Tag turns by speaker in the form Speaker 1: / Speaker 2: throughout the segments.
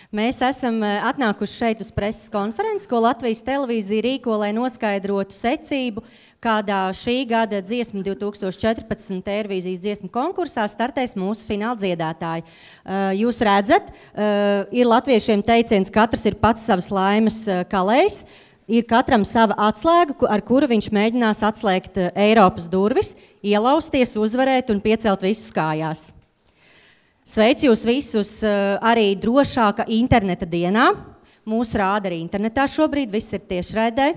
Speaker 1: Mēs esam atnākuši šeit uz preses konferenci, ko Latvijas televīzija rīko, lai noskaidrotu secību, kādā šī gada dziesma 2014 Eirovīzijas dziesmu konkursā startēs mūsu fināla dziedātāji. Jūs redzat, ir latviešiem teiciens, katrs ir pats savas laimes kalējs, ir katram sava atslēga, ar kuru viņš mēģinās atslēgt Eiropas durvis, ielausties, uzvarēt un piecelt visus kājās. Sveicu jūs visus arī drošāka interneta dienā. Mūs rāda arī internetā šobrīd, viss ir tiešraidē.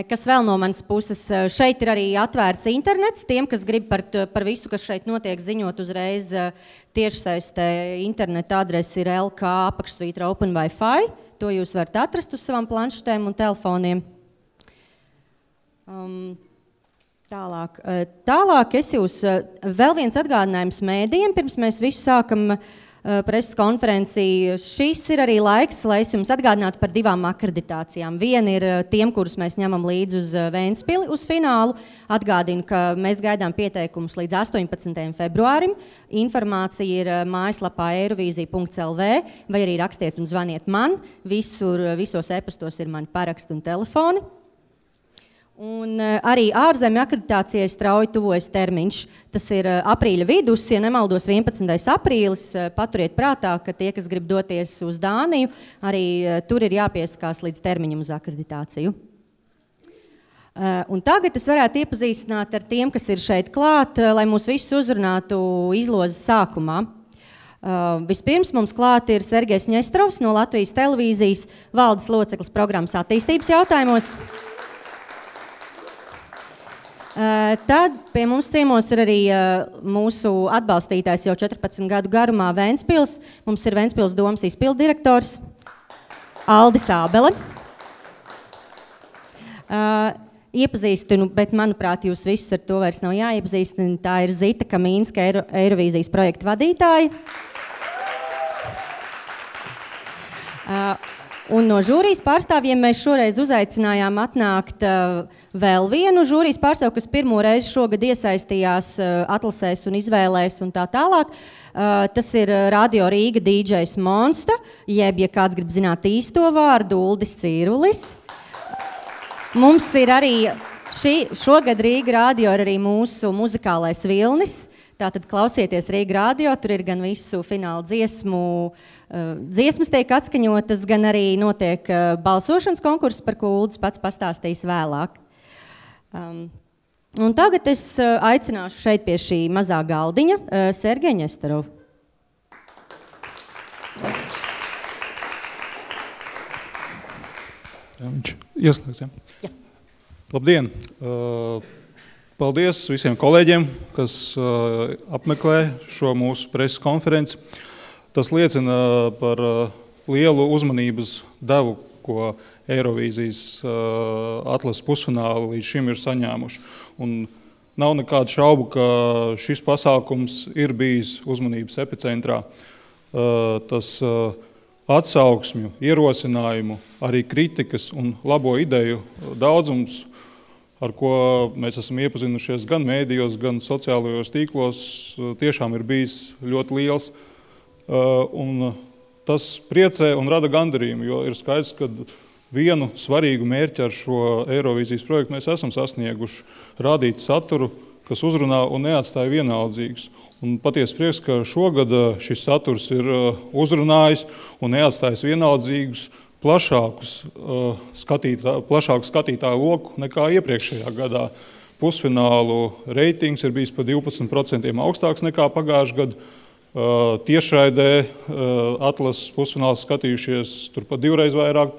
Speaker 1: Kas vēl no manas puses? Šeit ir arī atvērts internets. Tiem, kas grib par visu, kas šeit notiek, ziņot uzreiz tiešsaistē, interneta adrese ir LK_open_Wi-Fi. To jūs varat atrast uz savām planšetēm un telefoniem. Tālāk es jūs vēl viens atgādinājums mēdījiem, pirms mēs visu sākam preses konferenciju. Šis ir arī laiks, lai es jums atgādinātu par 2 akreditācijām. Viena ir tiem, kurus mēs ņemam līdzi uz Ventspili, uz finālu. Atgādinu, ka mēs gaidām pieteikumus līdz 18. februārim. Informācija ir mājaslapā eirovīzija.lv, vai arī rakstiet un zvaniet man. Visos e-pastos ir mani paraksti un telefoni. Un arī ārzemju akreditācijai strauji tuvojas termiņš. Tas ir aprīļa vidus, ja nemaldos 11. aprīlis. Paturiet prātā, ka tie, kas grib doties uz Dāniju, arī tur ir jāpieskās līdz termiņam uz akreditāciju. Un tagad es varētu iepazīstināt ar tiem, kas ir šeit klāt, lai mūs visus uzrunātu izlozes sākumā. Vispirms mums klāt ir Sergejs Ņestrovs no Latvijas televīzijas, valdes loceklis programmas attīstības jautājumos. Tad pie mums ciemos ir arī mūsu atbalstītājs jau 14 gadu garumā Ventspils. Mums ir Ventspils domas izpilddirektors Aldis Ābele. Iepazīstinu, bet manuprāt jūs visus ar to vairs nav jāiepazīstina. Tā ir Zita Kamīnska, Eirovīzijas projekta vadītāja. Un no žūrijas pārstāvjiem mēs šoreiz uzaicinājām atnākt vēl vienu žūrijas pārstāvu, kas pirmo reizi šogad iesaistījās atlasēs un izvēlēs un tā tālāk. Tas ir Radio Rīga DJs Monsta, jeb, ja kāds grib zināt īsto vārdu, Uldis Cīrulis. Mums ir arī šogad Rīga Radio ir arī mūsu muzikālais vilnis. Tātad klausieties Rīga Radio, tur ir gan visu fināla dziesmas tiek atskaņotas, gan arī notiek balsošanas konkurss, par ko Uldis pats pastāstīs vēlāk. Un tagad es aicināšu šeit pie šī mazā galdiņa Sergeju Ņestorovu.
Speaker 2: Viņš ieslēgs,
Speaker 1: jā?
Speaker 2: Labdien! Paldies visiem kolēģiem, kas apmeklē šo mūsu preses konferenci. Tas liecina par lielu uzmanības devu, ko Eirovīzijas atlases pusfināli līdz šim ir saņēmuši. Un nav nekādu šaubu, ka šis pasākums ir bijis uzmanības epicentrā. Tas atsauksmju, ierosinājumu, arī kritikas un labo ideju daudzums, ar ko mēs esam iepazinušies gan mēdījos, gan sociālajos tīklos, tiešām ir bijis ļoti liels. Un tas priecē un rada gandarījumu, jo ir skaidrs, ka vienu svarīgu mērķi ar šo Eirovīzijas projektu mēs esam sasnieguši – rādīt saturu, kas uzrunā un neatstāja vienaldzīgus. Un patiesi prieks, ka šogad šis saturs ir uzrunājis un neatstājis vienaldzīgus plašāku skatītāju loku nekā iepriekšējā gadā. Pusfinālu reitings ir bijis pa 12% augstāks nekā pagājušajā gadā. Tiešraidē atlases pusfināls skatījušies turpat 2 reizes vairāk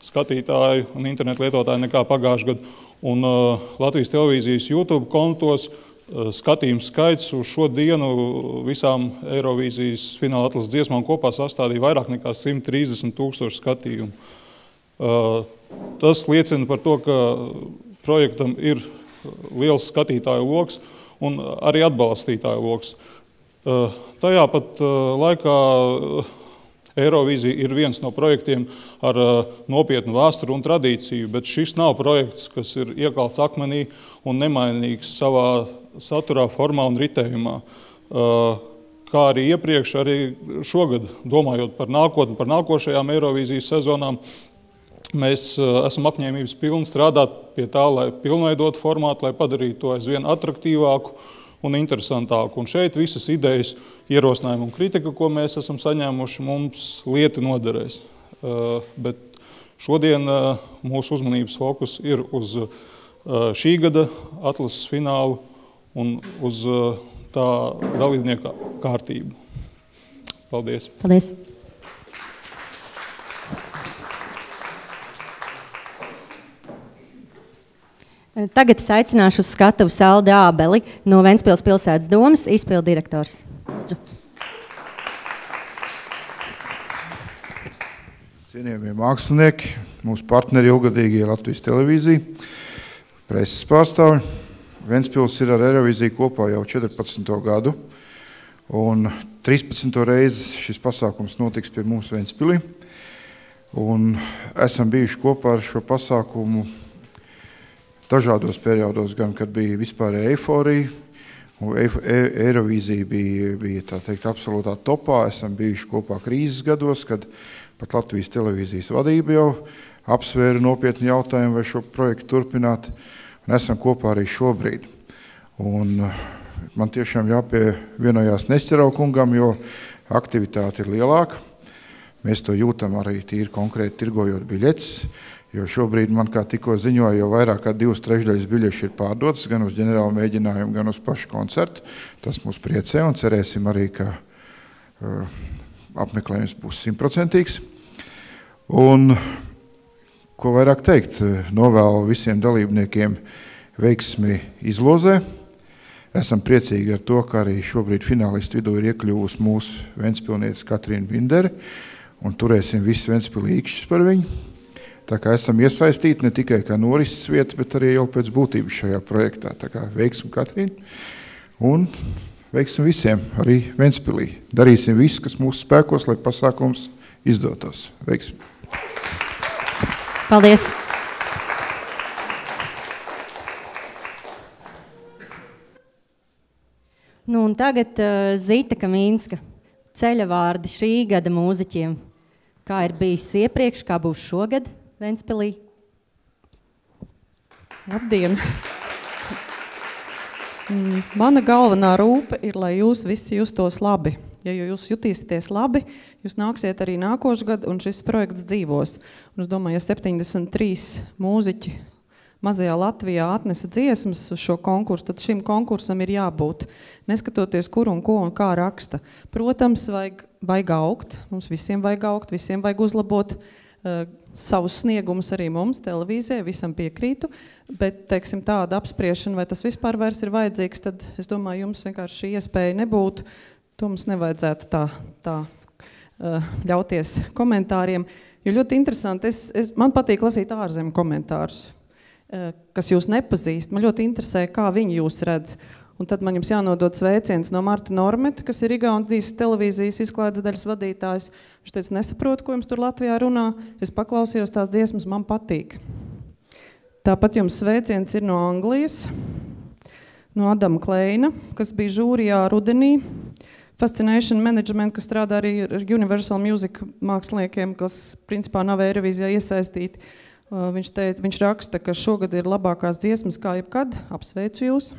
Speaker 2: skatītāju un internetu lietotāju nekā pagājušajā gadā. Un Latvijas televīzijas YouTube kontos skatījums skaits uz šo dienu visām Eirovīzijas fināla atlases dziesmām kopā sastādīja vairāk nekā 130,000 skatījumu. Tas liecina par to, ka projektam ir liels skatītāju loks un arī atbalstītāju loks. Tajā pat laikā Eirovīzija ir viens no projektiem ar nopietnu vēsturi un tradīciju, bet šis nav projekts, kas ir iekalts akmenī un nemainīgs savā saturā, formā un ritējumā. kā arī iepriekš, arī šogad, domājot par nākotni, par nākošajām Eirovīzijas sezonām, mēs esam apņēmības pilni strādāt pie tā, lai pilnveidot formātu, lai padarītu to aizvien atraktīvāku un interesantāku. Un šeit visas idejas, ierosinājumi un kritika, ko mēs esam saņēmuši, mums lieti noderēs. Bet šodien mūsu uzmanības fokus ir uz šī gada atlases finālu un uz tā dalībnieka kārtību. Paldies!
Speaker 1: Paldies! Tagad es aicināšu uz skatuvi Saldi Ābeli no Ventspils pilsētas domas, izpildu direktors. Lūdzu.
Speaker 3: Cienījamie mākslinieki, mūsu partneri ilgadīgie Latvijas televīzija, preses pārstāvi. Ventspils ir ar Eirovīziju kopā jau 14. gadu, un 13. reizi šis pasākums notiks pie mums Ventspilī. Un esam bijuši kopā ar šo pasākumu dažādos periodos, gan kad bija vispārēja eiforija, un Eirovīzija bija tā teikt absolūtā topā. Esam bijuši kopā krīzes gados, kad pat Latvijas televīzijas vadība jau apsvēra nopietni jautājumu, vai šo projektu turpināt, un esam kopā arī šobrīd. Un man tiešām jāpievienojās Nesķerau kungam, jo aktivitāte ir lielāka. Mēs to jūtam arī tīri konkrēti tirgojot biļetes, jo šobrīd man kā tikko ziņoja, jau vairāk kā 2/3 biļešu ir pārdotas, gan uz ģenerālu mēģinājumu, gan uz pašu koncertu. Tas mūs priecē un cerēsim arī, ka apmeklējums būs 100%. Un, ko vairāk teikt, novēlu visiem dalībniekiem veiksmi izlozē. Esam priecīgi ar to, ka arī šobrīd finālistu vidū ir iekļuvusi mūsu ventspilniece Katrīna Bindere, un turēsim visu Ventspilī īkšķus par viņu. Tā kā esam iesaistīti ne tikai kā norises vieta, bet arī jau pēc būtības šajā projektā. Tā kā veiksim Katrīnu un veiksim visiem, arī Ventspilī. Darīsim visu, kas mūsu spēkos, lai pasākums izdotos. Veiksim!
Speaker 1: Paldies! Nu un tagad Zita Kamīnska. Ceļa vārdi šī gada mūziķiem. Kā ir bijis iepriekš, kā būs šogad Ventspilī?
Speaker 4: Labdien! Mana galvenā rūpe ir, lai jūs visi justos labi. Ja jūs jutīsieties labi, jūs nāksiet arī nākošu gadu, un šis projekts dzīvos. Un es domāju, ja 73 mūziķi mazajā Latvijā atnesa dziesmas uz šo konkursu, tad šim konkursam ir jābūt. Neskatoties, kur un ko un kā raksta. Protams, vajag augt, mums visiem vajag augt, visiem vajag uzlabot savus sniegumus arī mums, televīzijai, visam piekrītu, bet, teiksim, tāda apspriešana, vai tas vispār vairs ir vajadzīgs, tad, es domāju, jums vienkārši šī iespēja nebūtu. To mums nevajadzētu tā ļauties komentāriem, jo ļoti interesanti, man patīk lasīt ārzemju komentārus, kas jūs nepazīst. Man ļoti interesē, kā viņi jūs redz. Un tad man jums jānodod sveiciens no Marta Normeta, kas ir Igaunijas televīzijas izklaides daļas vadītājs. Viņš teica, nesaprotu, ko jums tur Latvijā runā. Es paklausījos tās dziesmas, man patīk. Tāpat jums sveiciens ir no Anglijas, no Adama Kleina, kas bija žūrijā rudenī. Fascination Management, kas strādā arī ar Universal Music māksliniekiem, kas principā nav Eirovīzijā iesaistīti. Viņš raksta, ka šogad ir labākās dziesmas kā jebkad. Apsveicu jūs.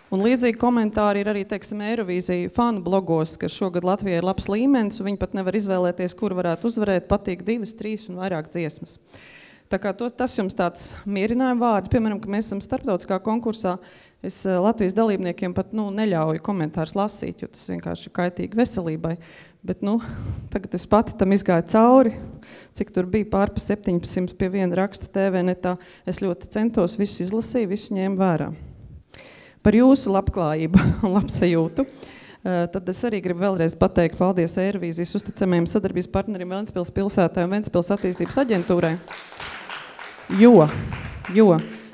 Speaker 4: Un līdzīgi komentāri ir arī, teiksim, Eirovīzija fanu blogos, ka šogad Latvijai ir labs līmenis, un viņi pat nevar izvēlēties, kur varētu uzvarēt, patīk 2, 3 un vairāk dziesmas. Tā kā tas jums tāds mierinājuma vārdi, piemēram, ka mēs esam starptautiskā konkursā, es Latvijas dalībniekiem pat neļauju komentārus lasīt, jo tas vienkārši ir kaitīgi veselībai. Bet tagad es pati tam izgāju cauri, cik tur bija pār pa 700 pie viena raksta TV netā. Es ļoti centos, visu izlasīju, visu ņēmu vērā. Par jūsu labklājību un labsajūtu. Tad es arī gribu vēlreiz pateikt paldies Eirovīzijas uzticamajiem sadarbības partneriem Ventspils pilsētai un Ventspils attīstības aģentūrai. Jo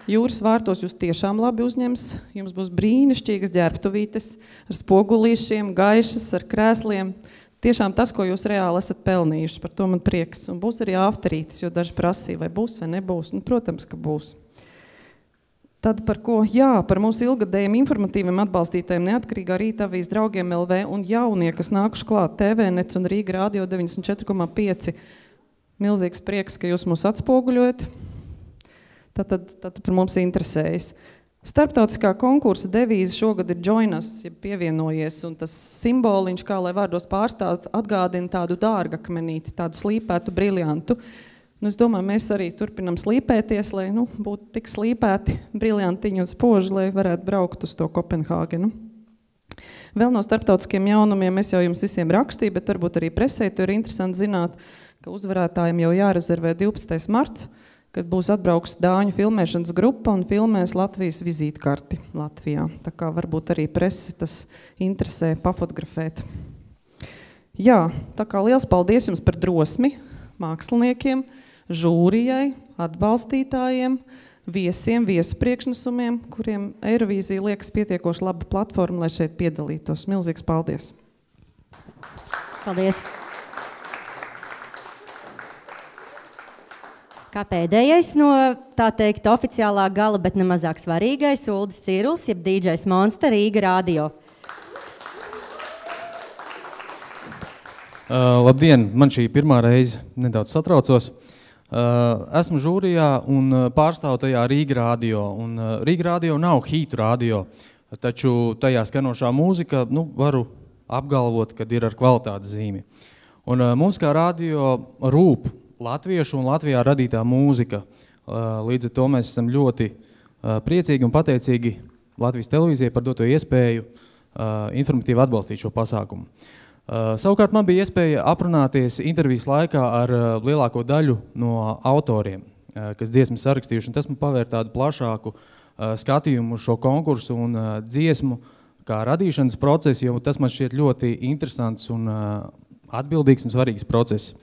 Speaker 4: Jūras vārtos jūs tiešām labi uzņems, jums būs brīnišķīgas ģērbtuvītes ar spogulīšiem, gaišas, ar krēsliem. Tiešām tas, ko jūs reāli esat pelnījuši, par to man prieks. Un būs arī afterītes, jo daži prasīja, vai būs vai nebūs. Protams, ka būs. Tad par ko? Jā, par mūsu ilgadējiem informatīviem atbalstītājiem Neatkarīgā Rīta avīzes draugiem LV un jaunie, kas nākuši klāt TVNets un Rīga Radio 94,5. Milzīgs prieks, ka jūs mūs atspoguļojat. Tad par mums interesējas. Starptautiskā konkursa devīze šogad ir Join Us, ja pievienojies, un tas simboliņš, kā lai vārdos pārstāsts, atgādina tādu dārgakmenīti, tādu slīpētu briljantu. Es domāju, mēs arī turpinam slīpēties, lai būtu tik slīpēti briljantiņi un spoži, lai varētu braukt uz to Kopenhāgenu. Vēl no starptautiskiem jaunumiem es jau jums visiem rakstīju, bet varbūt arī presē, to ir interesanti zināt, ka uzvarētājiem jau jārezervē 12. marts, kad būs atbrauks Dāņu filmēšanas grupa un filmēs Latvijas vizītkarti Latvijā. Tā kā varbūt arī presi tas interesē pafotografēt. Jā, tā kā liels paldies jums par drosmi, māksliniekiem, žūrijai, atbalstītājiem, viesiem, viesu priekšnesumiem, kuriem Eirovīzija liekas pietiekoši laba platforma, lai šeit piedalītos. Milzīgs paldies!
Speaker 1: Paldies! Kā pēdējais no, tā teikt, oficiālā gala, bet nemazāk svarīgais, Uldis Ciruls, jeb DJs Monster, Rīga Radio.
Speaker 5: Labdien, man šī pirmā reize nedaudz satraucos. Esmu žūrijā un pārstāvu tajā Rīga Radio. Un Rīga Radio nav hītu radio, taču tajā skanošā mūzika, varu apgalvot, kad ir ar kvalitātes zīmi. Un mums kā radio rūp latviešu un Latvijā radītā mūzika. Līdz ar to mēs esam ļoti priecīgi un pateicīgi Latvijas televīzijai par doto iespēju informatīvi atbalstīt šo pasākumu. Savukārt man bija iespēja aprunāties intervijas laikā ar lielāko daļu no autoriem, kas dziesmas sarakstījuši, un tas man pavēr tādu plašāku skatījumu uz šo konkursu un dziesmu kā radīšanas procesu, jo tas man šķiet ļoti interesants un atbildīgs un svarīgs process.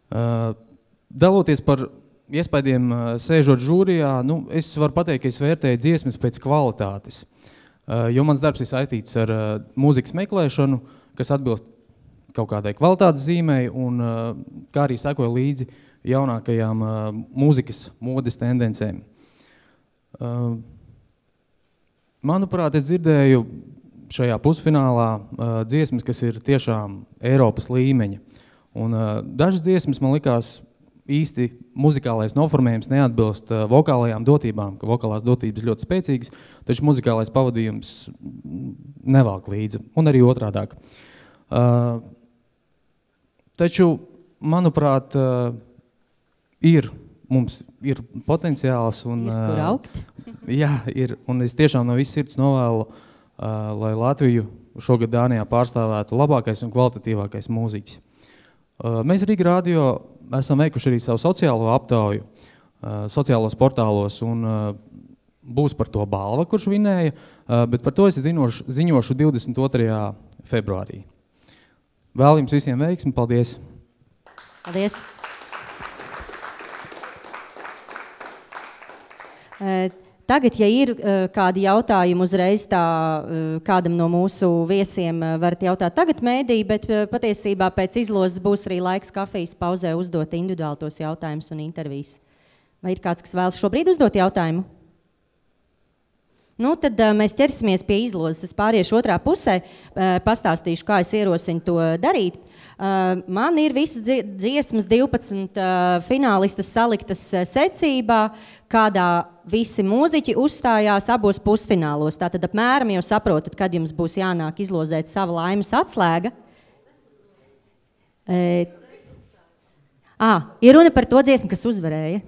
Speaker 5: Daloties par iespaidiem sēžot žūrijā, es varu pateikt, ka es vērtēju dziesmas pēc kvalitātes, jo mans darbs ir saistīts ar mūzikas meklēšanu, kas atbilst kaut kādai kvalitātes zīmei un kā arī sekoja līdzi jaunākajām mūzikas modes tendencēm. Manuprāt, es dzirdēju šajā pusfinālā dziesmas, kas ir tiešām Eiropas līmeņa. Un dažas dziesmas man likās īsti muzikālais noformējums neatbilst vokālajām dotībām, ka vokālās dotības ļoti spēcīgas, taču muzikālais pavadījums nevalk līdzi, un arī otrādāk. Taču, manuprāt, mums ir potenciāls un...
Speaker 1: Ir kur augt?
Speaker 5: Jā, ir, un es tiešām no visas sirds novēlu, lai Latviju šogad Dānijā pārstāvētu labākais un kvalitatīvākais mūziķis. Mēs Rīga Radio esam veikuši arī savu sociālo aptauju, sociālos portālos, un būs par to balva, kurš vinēja, bet par to es ziņošu 22. februārī. Vēl jums visiem veiksmi, paldies!
Speaker 1: Paldies! Tagad, ja ir kādi jautājumi uzreiz kādam no mūsu viesiem, varat jautāt tagad mēdī, bet patiesībā pēc izlozes būs arī laiks kafijas pauzē uzdot individuāli tos jautājumus un intervijas. Vai ir kāds, kas vēlas šobrīd uzdot jautājumu? Tad mēs ķersimies pie izlozes. Es pāriešu otrā pusē, pastāstīšu, kā es ierosinu to darīt. Man ir visas dziesmas 12 finālistas saliktas secībā, kādā visi mūziķi uzstājās abos pusfinālos. Tātad apmēram jau saprotat, kad jums būs jānāk izlozēt sava laimes atslēga. Ir runa par to dziesmu, kas uzvarēja.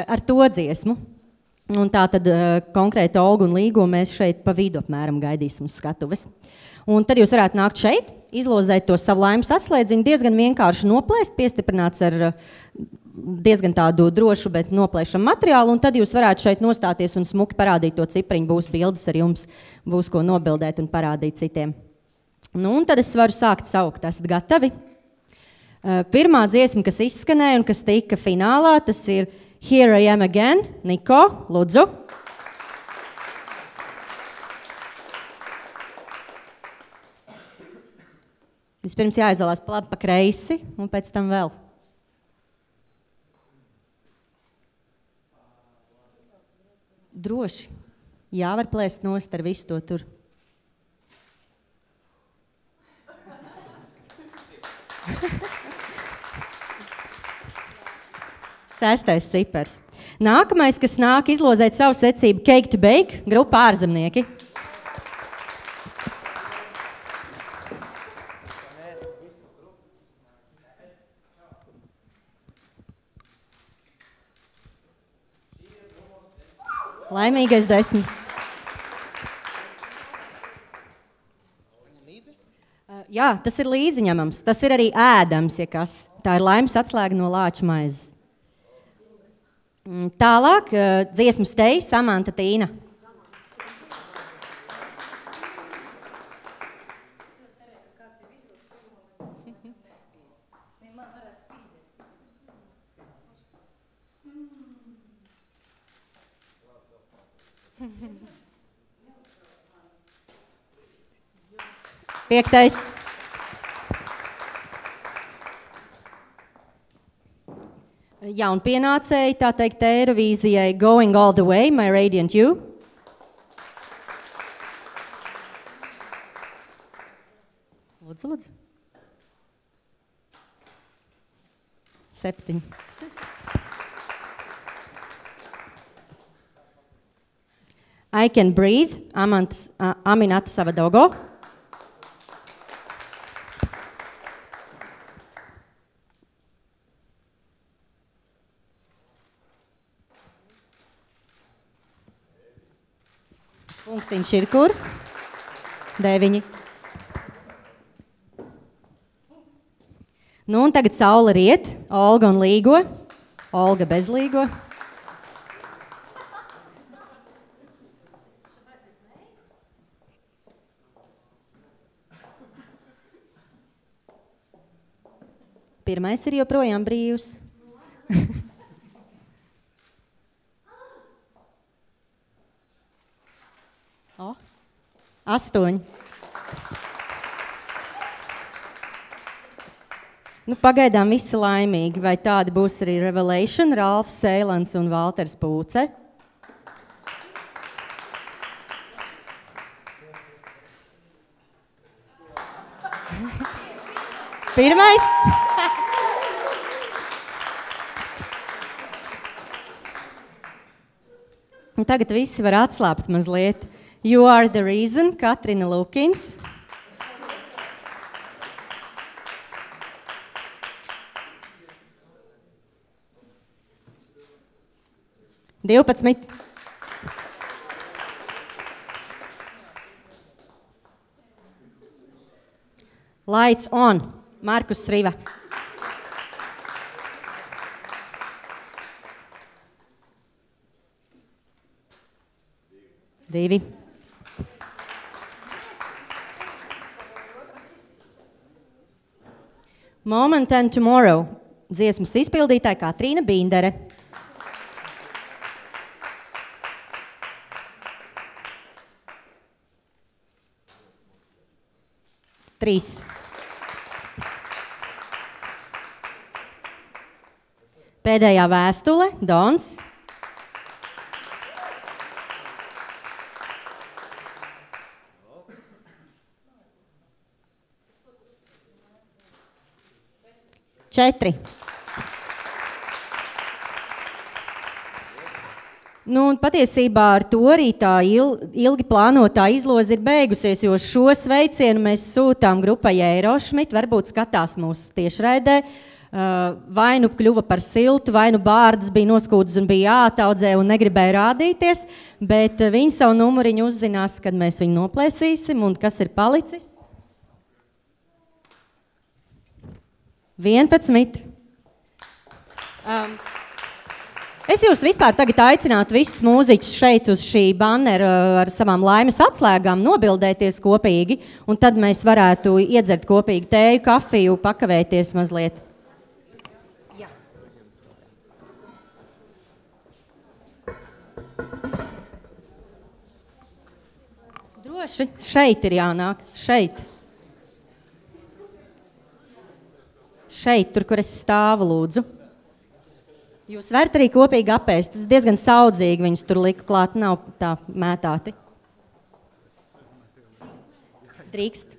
Speaker 1: Ar to dziesmu. Un tā tad konkrēti Olgu un Līgo mēs šeit pa vidu apmēram gaidīsim uz skatuves. Un tad jūs varētu nākt šeit, izlozēt to savu laimes atslēdziņu, diezgan vienkārši noplēst, piestiprināts ar diezgan tādu drošu, bet noplēšam materiālu, un tad jūs varētu šeit nostāties un smuki parādīt to cipriņu, būs bildes ar jums, būs ko nobildēt un parādīt citiem. Un tad es varu sākt saukt, esat gatavi? Pirmā dziesma, kas izskanēja un kas tika finālā, tas ir Here I Am Again, Niko, lūdzu. Vispirms jāizvēlās pa labi, pa kreisi, un pēc tam vēl. Droši. Jā, var plēst nost ar visu to tur. Sestais cipars. Nākamais, kas nāk izlozēt savu secību Cake to Bake, grupa Ārzemnieki. Laimīgais 10. Jā, tas ir līdziņemams. Tas ir arī ēdams, ja kas. Tā ir laimes atslēga no lāča maizes. Tālāk, dziesmas Stay, Samanta Tīna. Piektais. Jaunpienācēji, tā teikt, Eirovīzijai Going All the Way, My Radiant You. Lūdzu, lūdzu. 7. I Can Breathe, Aminata Savadogo. Punktiņš ir kur? 9. Nu, un tagad saule riet, Olga un Līgo. Olga bez Līgo. Pirmais ir joprojām brīvs. O, 8. Nu, pagaidām visi laimīgi. Vai tādi būs arī Revelation, Ralfs Sēlans un Valters Pūce? Pirmais. Un tagad visi var atslāpt mazliet. You Are the Reason, Katrina Lukins. Divpadsmit. Lights on, Markus Sriva. Divi. Moment and Tomorrow. Dziesmas izpildītāja Katrīna Bindere. Trīs. Pēdējā vēstule, Dons. Četri. Nu, un patiesībā ar to arī tā ilgi plānotā izloze ir beigusies, jo šo sveicienu mēs sūtām grupai Eirošmit, varbūt skatās mūsu tiešraidē. Vai nu kļuva par siltu, vai nu bārdas bija noskūdas un bija jāataudzē un negribēja rādīties, bet viņi savu numuriņu uzzinās, kad mēs viņu noplēsīsim, un kas ir palicis? 11. Es jūs vispār tagad aicinātu visus mūziķus šeit uz šī bannera ar savām laimes atslēgām nobildēties kopīgi, un tad mēs varētu iedzert kopīgi tēju, kafiju, pakavēties mazliet. Jā. Droši, šeit ir jānāk, šeit. Šeit, tur, kur es stāvu, lūdzu. Jūs varat arī kopīgi apēst. Tas diezgan saudzīgi, viņus tur liku klāt, nav tā mētāti. Drīkst.